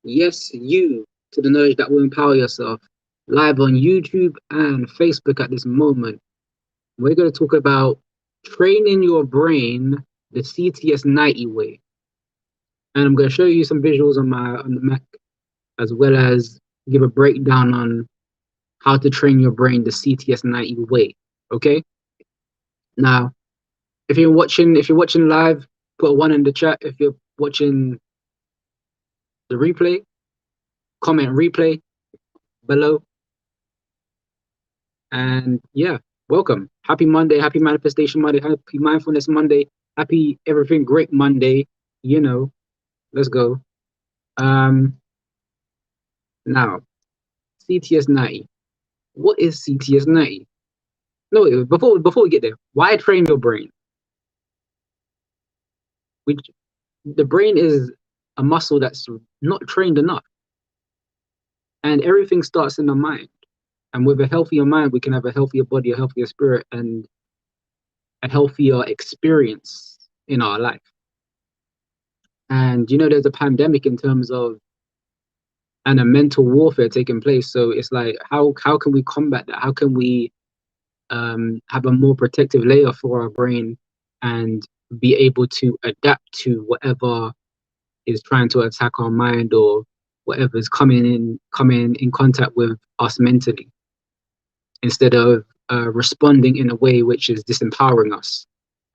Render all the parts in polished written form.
Yes, you, to the knowledge that will empower yourself. Live on YouTube and Facebook at this moment. We're going to talk about training your brain the CTS90 way. And I'm going to show you some visuals on the Mac, as well as give a breakdown on how to train your brain the CTS90 way. Okay? Now, if you're watching live, put a one in the chat. If you're watching the replay, comment replay below. And yeah, welcome. Happy Monday, happy Manifestation Monday, happy Mindfulness Monday, happy Everything Great Monday. You know, let's go. Um, Now, CTS90. What is CTS90? No, before we get there, why train your brain? Which the brain is a muscle that's not trained enough, and everything starts in the mind. And with a healthier mind, we can have a healthier body, a healthier spirit, and a healthier experience in our life. And there's a pandemic in terms of and a mental warfare taking place. So it's like, how can we combat that? How can we have a more protective layer for our brain and be able to adapt to whatever is trying to attack our mind, or whatever is coming in contact with us mentally, instead of responding in a way which is disempowering us,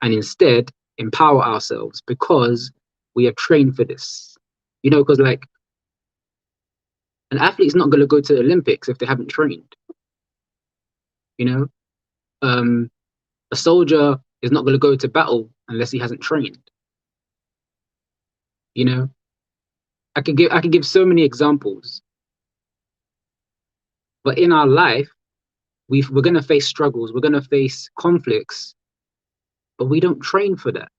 and instead empower ourselves, because we are trained for this. Because like, an athlete's not going to go to the Olympics if they haven't trained. You know, a soldier is not going to go to battle unless he hasn't trained. You know, I could give so many examples, but in our life, we're going to face struggles, we're going to face conflicts, but we don't train for that,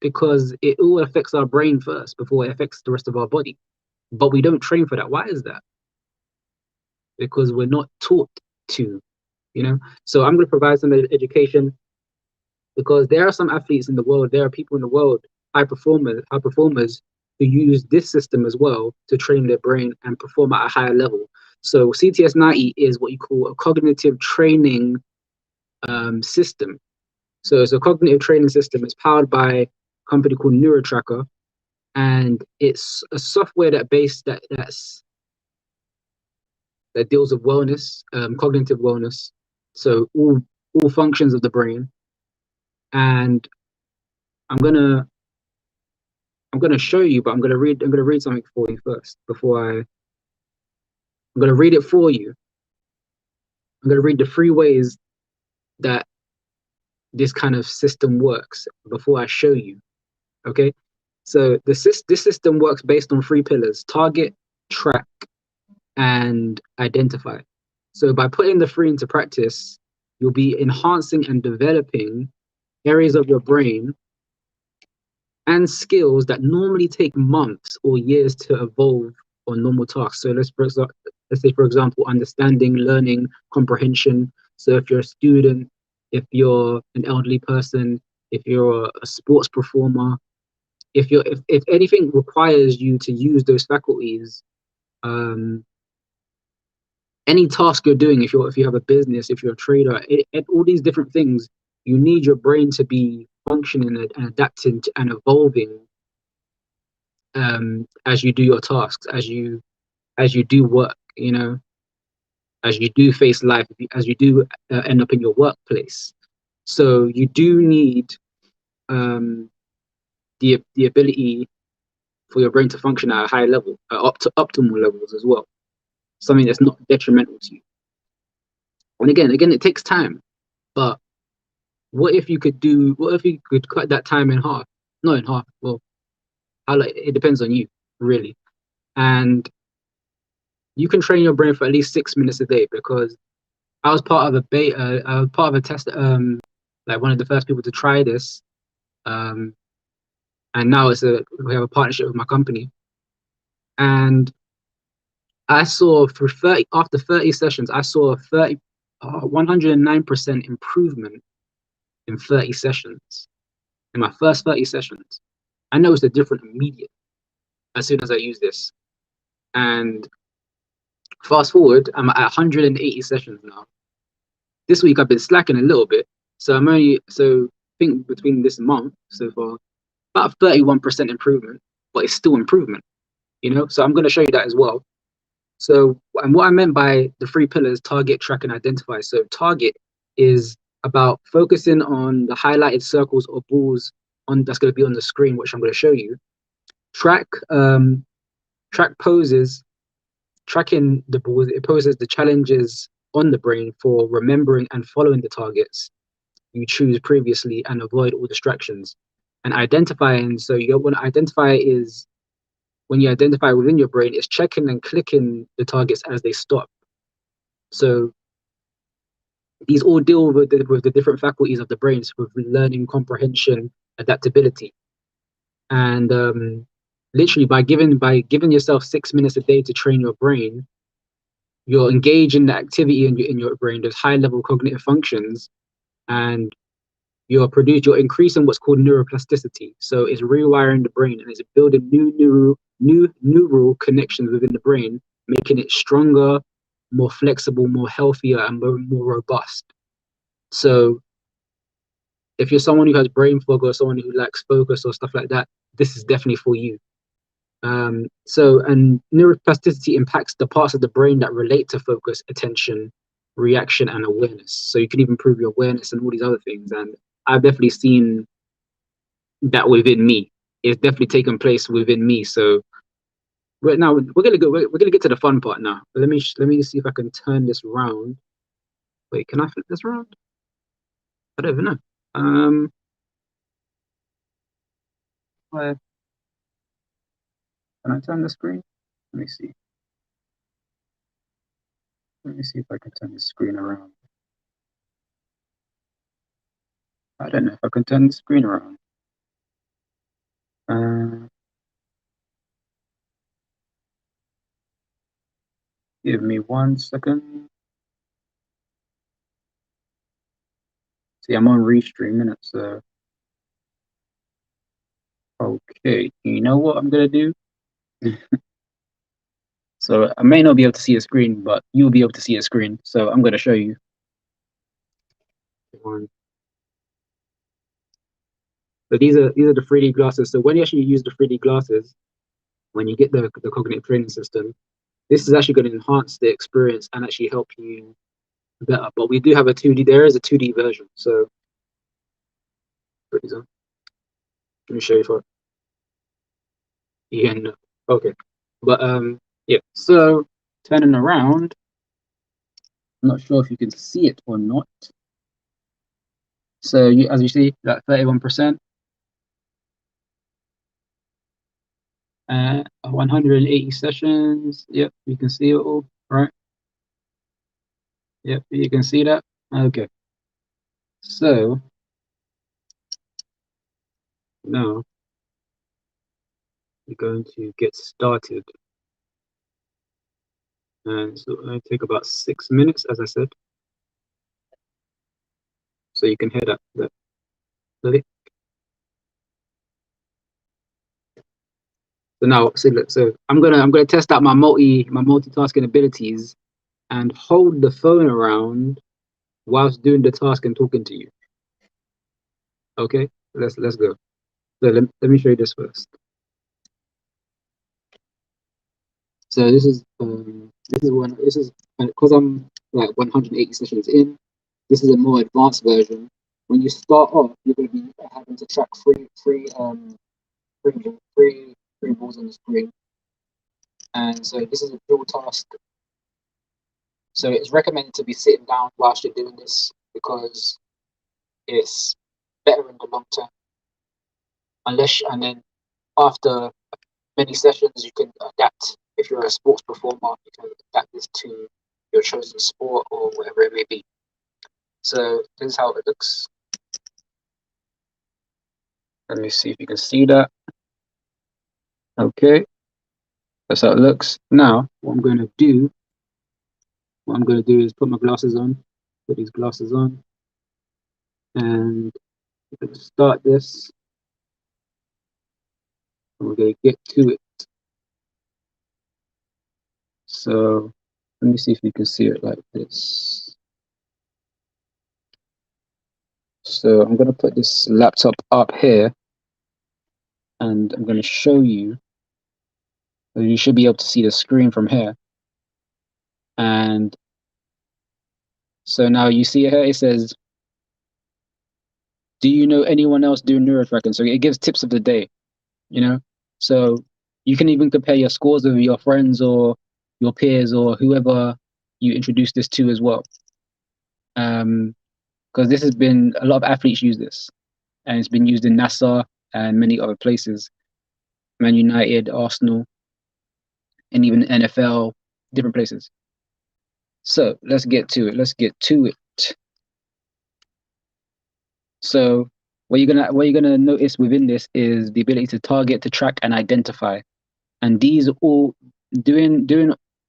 because it all affects our brain first before it affects the rest of our body. But we don't train for that. Why is that? Because we're not taught to. So I'm going to provide some education, because there are some athletes in the world, there are people in the world, high performers who use this system as well to train their brain and perform at a higher level. So CTS90 is what you call a cognitive training system. So it's a cognitive training system. It's powered by a company called NeuroTracker, and it's a software that deals with wellness, cognitive wellness. So all functions of the brain. And I'm gonna show you, but I'm gonna read something for you first I'm gonna read it for you. I'm gonna read the three ways that this kind of system works before I show you. Okay? So this system works based on three pillars: target, track, and identify. So by putting the three into practice, you'll be enhancing and developing areas of your brain and skills that normally take months or years to evolve on normal tasks. So let's say, for example, understanding, learning, comprehension. So if you're a student, if you're an elderly person, if you're a sports performer, if anything requires you to use those faculties, um, any task you're doing, if you have a business, if you're a trader, all these different things, you need your brain to be functioning and adapting and evolving, as you do your tasks, as you do work, as you do face life, as you do end up in your workplace. So you do need um, the ability for your brain to function at a high level, up to optimal levels as well. Something that's not detrimental to you. And again, it takes time. But what if you could cut that time in half? Not in half. Well, it depends on you, really. And you can train your brain for at least 6 minutes a day, because I was part of a beta. I was part of a test. Like one of the first people to try this. Um, and now we have a partnership with my company. And I saw after 30 sessions, I saw a 109% improvement in 30 sessions. In my first 30 sessions, I noticed a difference immediately as soon as I used this. And fast forward, I'm at 180 sessions now. This week I've been slacking a little bit, so I think between this month so far, about 31% improvement, but it's still improvement, you know. So I'm going to show you that as well. So, and what I meant by the three pillars: target, track, and identify. So target is about focusing on the highlighted circles or balls on that's going to be on the screen, which I'm going to show you. Track, track poses, tracking the balls. It poses the challenges on the brain for remembering and following the targets you choose previously and avoid all distractions. And identifying, so you want to identify is when you identify within your brain, it's checking and clicking the targets as they stop. So these all deal with the different faculties of the brains, with learning, comprehension, adaptability. And literally by giving yourself 6 minutes a day to train your brain, you're engaging the activity in your brain, those high level cognitive functions, and you're increasing what's called neuroplasticity. So it's rewiring the brain and it's building new neural connections within the brain, making it stronger, more flexible, more healthier, and more robust. So if you're someone who has brain fog or someone who lacks focus or stuff like that, this is definitely for you. And neuroplasticity impacts the parts of the brain that relate to focus, attention, reaction, and awareness. So you can even improve your awareness and all these other things. And I've definitely seen that within me. It's definitely taken place within me. So right now we're gonna get to the fun part now. But let me see if I can turn this around. Wait, can I flip this around? I don't even know. Where can I turn the screen? Let me see. Let me see if I can turn the screen around. I don't know if I can turn the screen around. Give me 1 second. See, I'm on restream minutes, so okay. You know what I'm gonna do? So I may not be able to see a screen, but you'll be able to see a screen. So I'm gonna show you. So these are the 3D glasses. So when you actually use the 3D glasses, when you get the cognitive training system, this is actually going to enhance the experience and actually help you better. But we do have a 2D. There is a 2D version. So put these on. Let me show you for. Yeah, no. Okay. But yeah. So turning around, I'm not sure if you can see it or not. So as you see, that 31%. 180 sessions. Yep, you can see it all, right? Yep, you can see that. Okay. So now we're going to get started. And so it'll take about 6 minutes, as I said. So you can hear that click. So now, so I'm gonna test out my multitasking abilities and hold the phone around whilst doing the task and talking to you. Okay, let's go. So let me show you this first. So this is because I'm like 180 sessions in. This is a more advanced version. When you start off, you're going to be having to track three balls on the screen, and so this is a dual task. So it's recommended to be sitting down whilst you're doing this because it's better in the long term. And then after many sessions, you can adapt. If you're a sports performer, you can adapt this to your chosen sport or whatever it may be. So this is how it looks. Let me see if you can see that. Okay, that's how it looks. Now, what I'm going to do is put my glasses on, put these glasses on, and we're going to start this. And we're going to get to it. So let me see if you can see it like this. So I'm going to put this laptop up here and I'm going to show you. You should be able to see the screen from here. And so now you see here, it says, do you know anyone else doing neurotracking? So it gives tips of the day, you know? So you can even compare your scores with your friends or your peers or whoever you introduce this to as well. Because this has been, a lot of athletes use this, and it's been used in NASA and many other places, Man United, Arsenal, and even NFL, different places. So let's get to it. Let's get to it. So what you're gonna notice within this is the ability to target, to track, and identify. And these are all doing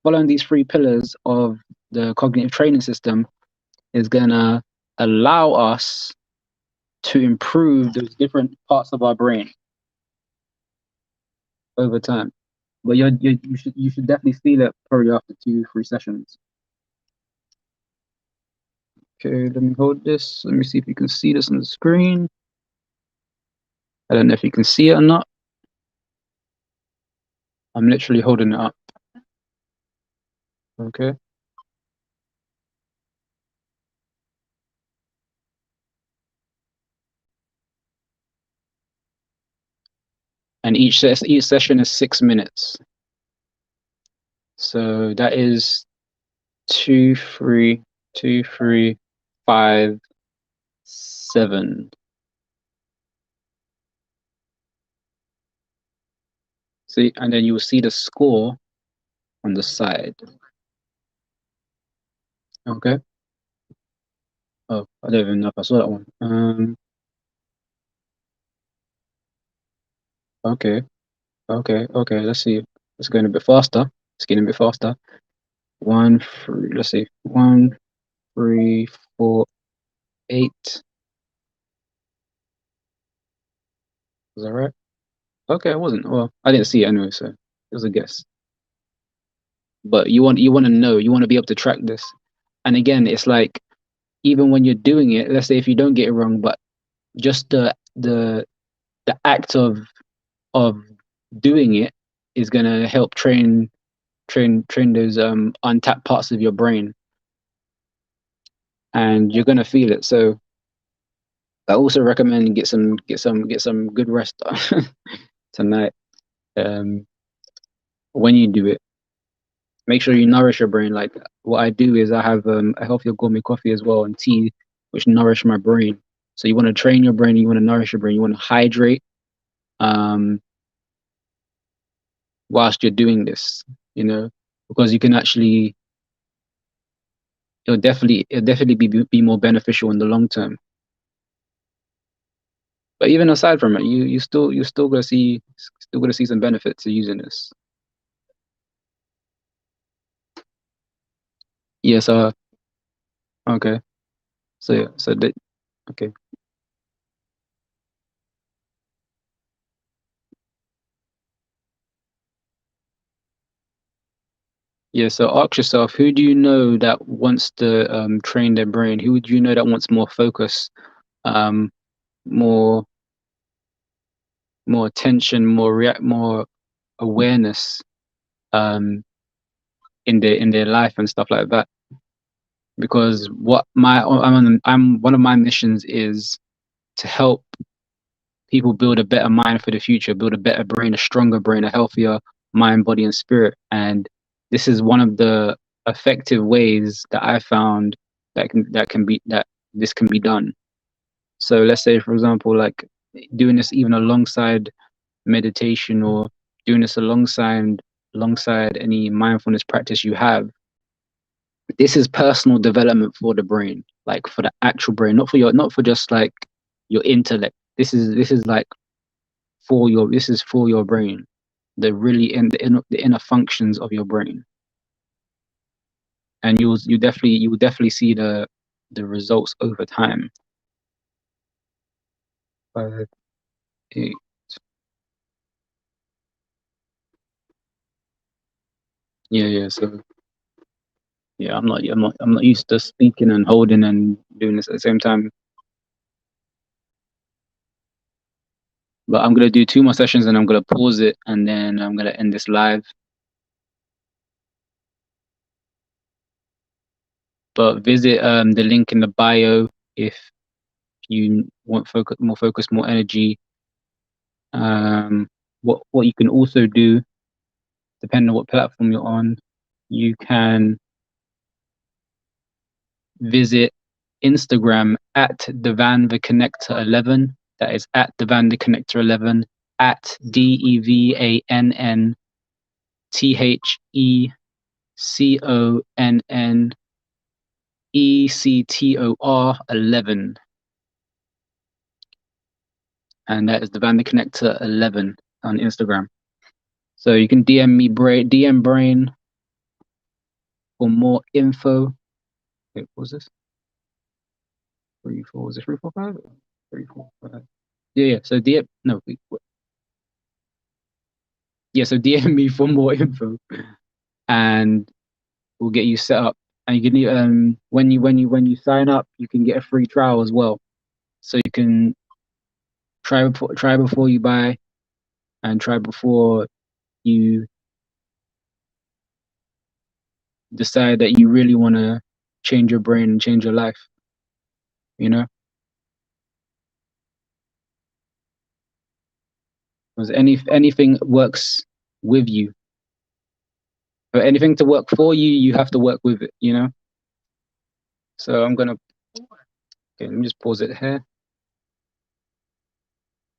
following these three pillars of the cognitive training system is gonna allow us to improve those different parts of our brain over time. But you should definitely feel it probably after 2-3 sessions. Okay, let me hold this. Let me see if you can see this on the screen. I don't know if you can see it or not. I'm literally holding it up. Okay. And each session is 6 minutes. So that is 2, 3, 2, 3, 5, 7. See, and then you will see the score on the side. Okay. Oh, I don't even know if I saw that one. Okay. Okay. Let's see. It's going a bit faster. It's getting a bit faster. 1, 3. Let's see. 1, 3, 4, 8. Was that right? Okay, it wasn't. Well, I didn't see it anyway, so it was a guess. But you want to know. You want to be able to track this. And again, it's like even when you're doing it. Let's say if you don't get it wrong, but just the act of doing it is gonna help train those untapped parts of your brain, and you're gonna feel it. So I also recommend get some good rest tonight. When you do it, make sure you nourish your brain. Like what I do is I have a healthier gourmet coffee as well and tea, which nourish my brain. So you want to train your brain, you want to nourish your brain, you want to hydrate whilst you're doing this, because you can actually it'll definitely be more beneficial in the long term. But even aside from it, you still gonna see some benefit to using this. Yes. Okay. So yeah. Okay. Yeah. So ask yourself, who do you know that wants to train their brain? Who do you know that wants more focus, um, more attention, more awareness, um, in their life and stuff like that? Because I'm one of my missions is to help people build a better mind for the future, build a better brain, a stronger brain, a healthier mind, body, and spirit. And this is one of the effective ways that I found that this can be done. So let's say, for example, like doing this even alongside meditation or doing this alongside any mindfulness practice you have. This is personal development for the brain, like for the actual brain, not for just like your intellect. This is like this is for your brain, the inner functions of your brain, and you will definitely see the results over time. 5, 8. Yeah. So yeah, I'm not used to speaking and holding and doing this at the same time. But I'm gonna do 2 more sessions and I'm gonna pause it and then I'm gonna end this live. But visit the link in the bio if you want more focus, more energy. What you can also do, depending on what platform you're on, you can visit Instagram at Devann the Connector 11. That is at Devann the Connector 11 at DEVANNTHECONNECTOR 11. And that is Devann the Connector 11 on Instagram. So you can DM Brain for more info. Wait, what was this? 3, 4, was it 3, 4, 5? 3, 4, 5. Yeah. So DM, no, wait, what? Yeah, so DM me for more info and we'll get you set up. And you can when you sign up, you can get a free trial as well. So you can try before you buy and try before you decide that you really want to change your brain and change your life, you know? Because anything works with you. For anything to work for you, you have to work with it, you know? So okay, let me just pause it here.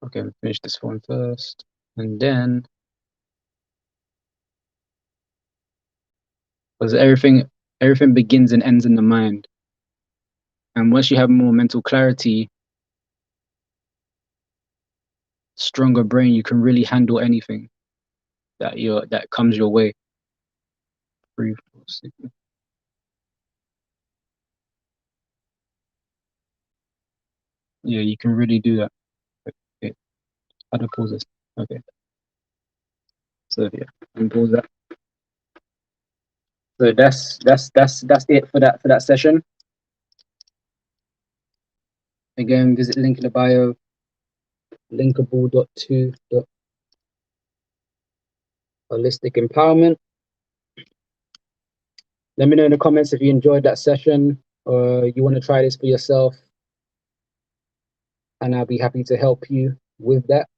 Okay, finish this one first. And then, because everything begins and ends in the mind. And once you have more mental clarity, stronger brain, you can really handle anything that comes your way. 3, 4, 6. Yeah, you can really do that. Okay, how to pause this? Okay. So yeah, and pause that. So that's it for that session. Again, visit link in the bio, linkable.2.holistic empowerment. Let me know in the comments if you enjoyed that session or you want to try this for yourself, and I'll be happy to help you with that.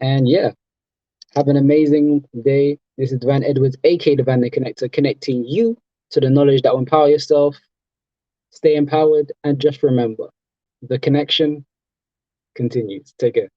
And yeah, have an amazing day. This is Devann Edwards, aka Devann the Connector, connecting you to the knowledge that will empower yourself. Stay empowered, and just remember, the connection continues. Take care.